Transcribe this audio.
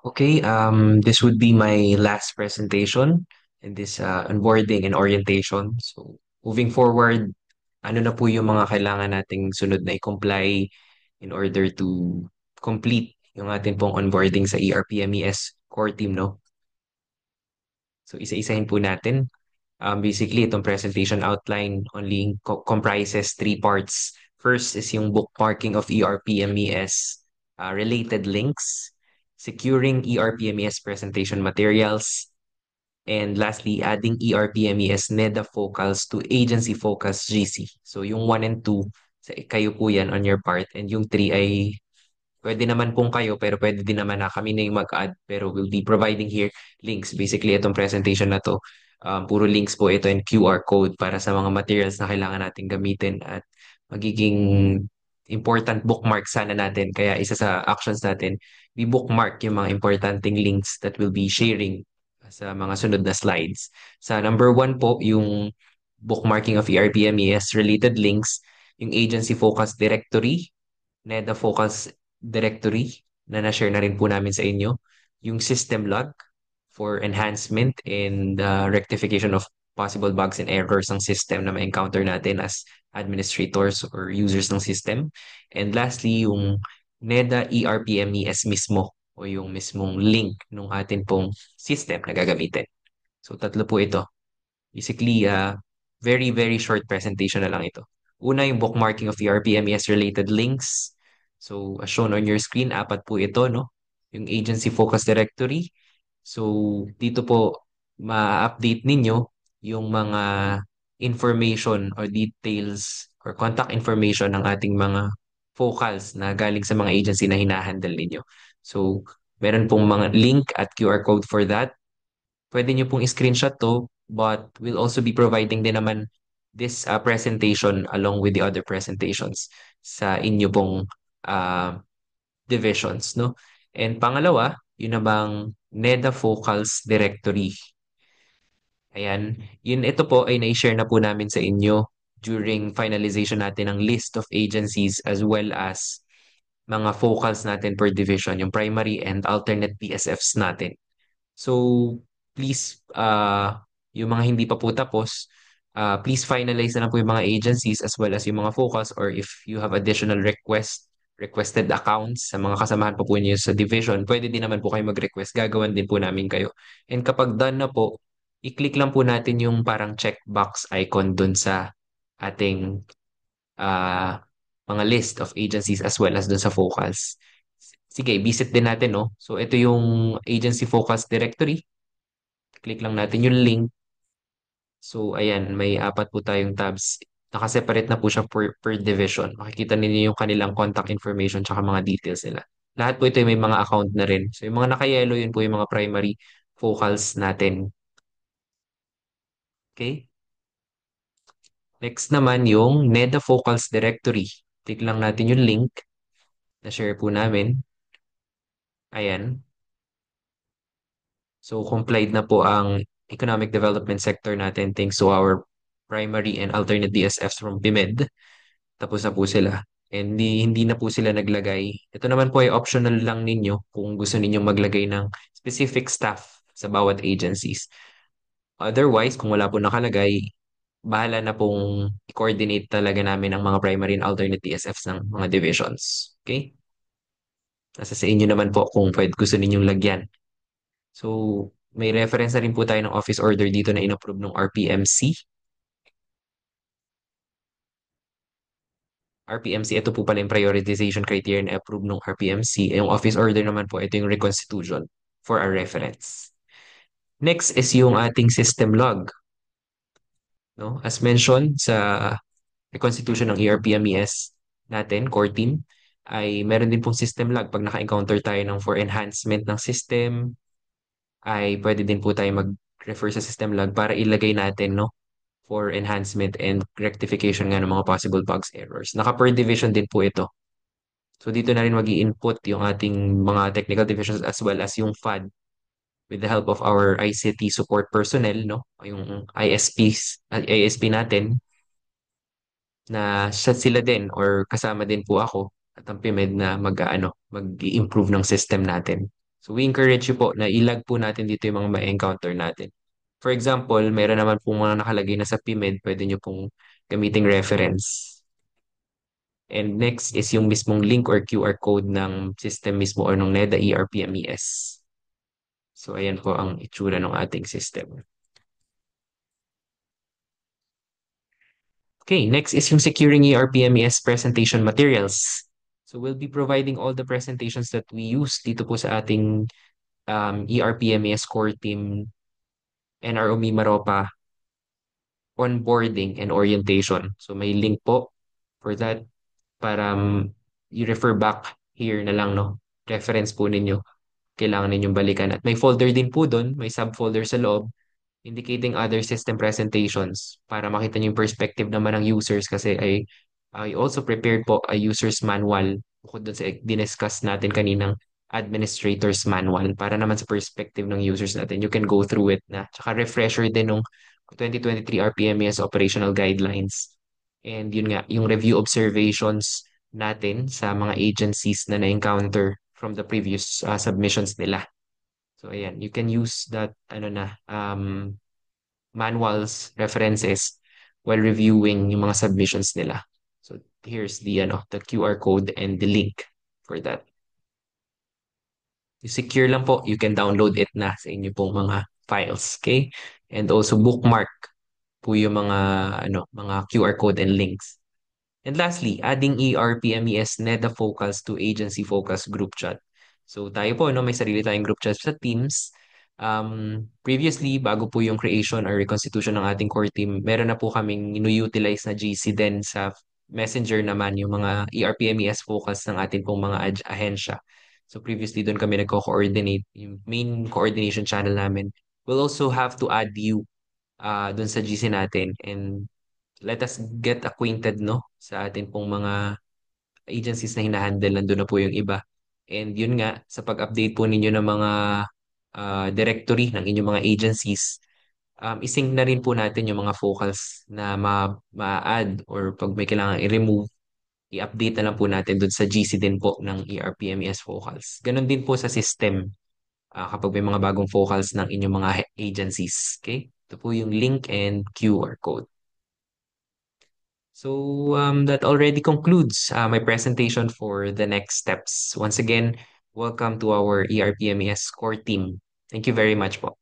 Okay, this would be my last presentation in this onboarding and orientation. So, moving forward, ano na po yung mga kailangan nating sunod na i-comply in order to complete yung atin pong onboarding sa ERPMES core team, no? So, isa-isahin po natin. Basically, itong presentation outline only comprises three parts. First is yung bookmarking of ERPMES related links, securing ERPMES presentation materials, and lastly, adding ERPMES NEDA focals to agency focus GC. So yung 1 and 2, kayo po yan on your part, and yung 3 ay pwede naman pong kayo, pero pwede din naman na kami na yung mag-add. Pero we'll be providing here links. Basically, itong presentation na to, puro links po ito and QR code para sa mga materials na kailangan natin gamitin at magiging important bookmark sana natin. Kaya isa sa actions natin, we bookmark yung mga importanteng links that we'll be sharing sa mga sunod na slides. Sa number 1 po, yung bookmarking of ERPMES related links, yung agency focus directory, NEDA Focus Directory na na-share na rin po namin sa inyo. Yung system log for enhancement and rectification of possible bugs and errors ng system na ma-encounter natin as administrators or users ng system. And lastly, yung NEDA ERPMES mismo o yung mismong link ng atin pong system na gagamitin. So tatlo po ito. Basically, very, very short presentation na lang ito. Una, yung bookmarking of the RPMES related links. So, as shown on your screen, apat po ito, no? Yung agency focus directory. So, dito po, ma-update ninyo yung mga information or details or contact information ng ating mga focals na galing sa mga agency na hinahandle ninyo. So, meron pong mga link at QR code for that. Pwede nyo pong screenshot to, but we'll also be providing din naman this presentation along with the other presentations sa inyo pong uh, divisions, no? And pangalawa, yun na bang NEDA Focals Directory. Ayan, ito po ay na-share na po namin sa inyo during finalization natin ng list of agencies as well as mga focals natin per division, yung primary and alternate PSFs natin. So, please, yung mga hindi pa po tapos, please finalize na lang po yung mga agencies as well as yung mga focus or if you have additional requested accounts sa mga kasamahan po po niyo sa division, pwede din naman po kayo mag-request. Gagawan din po namin kayo. And kapag done na po, i-click lang po natin yung parang checkbox icon dun sa ating ah, mga list of agencies as well as dun sa focus. Sige, visit din natin, no? So, ito yung agency focus directory. Click lang natin yung link. So, ayan, may apat po tayong tabs. Nakaseparate na po siya per division. Makikita ninyo yung kanilang contact information tsaka mga details nila. Lahat po ito ay may mga account na rin. So, yung mga naka-yellow, yun po yung mga primary focals natin. Okay? Next naman yung NEDA Focals Directory. Click lang natin yung link na share po namin. Ayan. So, complied na po ang economic development sector natin thanks to our primary and alternate DSFs from PIMED. Tapos na po sila. And hindi na po sila naglagay. Ito naman po ay optional lang ninyo kung gusto ninyong maglagay ng specific staff sa bawat agencies. Otherwise, kung wala po nakalagay, bahala na pong i-coordinate talaga namin ang mga primary and alternate DSFs ng mga divisions. Okay? Nasa sa inyo naman po kung pwede gusto ninyong lagyan. So, may reference na rin po tayo ng office order dito na inapprove ng RPMC. RPMC, ito po pala yung prioritization criteria na approve ng RPMC. Yung office order naman po, ito yung reconstitution for our reference. Next is yung ating system log. No? As mentioned sa reconstitution ng ERPMES natin, core team, ay meron din pong system log. Pag naka-encounter tayo ng for enhancement ng system, ay pwede din po tayo mag-refer sa system log para ilagay natin, no? For enhancement and rectification nga ng mga possible bugs, errors. Naka-per division din po ito. So dito na rin mag input yung ating mga technical divisions as well as yung FAD with the help of our ICT support personnel, no? Yung ISP natin na sila din or kasama din po ako at ang PIMED na mag-improve ng system natin. So we encourage you po na ilag po natin dito yung mga ma-encounter natin. For example, meron naman pong mga nakalagay na sa PIMED, pwede nyo pong gamiting reference. And next is yung mismong link or QR code ng system mismo or ng NEDA ERP-MES. So ayan po ang itsura ng ating system. Okay, next is yung securing ERP-MES presentation materials. So we'll be providing all the presentations that we use dito po sa ating ERP-MES core team, NROME Maropa onboarding and orientation. So may link po for that para you refer back here na lang, no? Reference po ninyo. Kailangan ninyong balikan. At may folder din po doon, may subfolder sa loob indicating other system presentations para makita niyo yung perspective naman ng users kasi I also prepared po a user's manual bukod doon sa diniscuss natin kaninang administrator's manual para naman sa perspective ng users natin. You can go through it na. Tsaka refresher din ng 2023 RPMES operational guidelines. And yun nga, yung review observations natin sa mga agencies na na-encounter from the previous submissions nila. So ayan, you can use that manuals, references while reviewing yung mga submissions nila. So here's the QR code and the link for that. You secure lang po, you can download it na sa inyo pong mga files, okay? And also bookmark po yung mga QR code and links. And lastly, adding ERP-MES NEDA Focals to Agency Focus group chat. So tayo po, no, may sarili tayong group chat sa Teams. Previously, bago po yung creation or reconstitution ng ating core team, meron na po kaming inu-utilize na GC din sa Messenger naman, yung mga ERP-MES focus ng ating pong mga ahensya. So previously, doon kami nagko-coordinate. Yung main coordination channel namin. We'll also have to add you doon sa GC natin and let us get acquainted, no, sa atin pong mga agencies na hinahandle. Nandun na po yung iba. And yun nga, sa pag-update po ninyo ng mga directory ng inyong mga agencies, isync na rin po natin yung mga focals na ma-add or pag may kailangan i-remove, i-update na lang po natin doon sa GC din po ng ERP-MES focals. Ganon din po sa system kapag may mga bagong focals ng inyong mga agencies. Okay? Ito po yung link and QR code. So that already concludes my presentation for the next steps. Once again, welcome to our ERP-MES core team. Thank you very much po.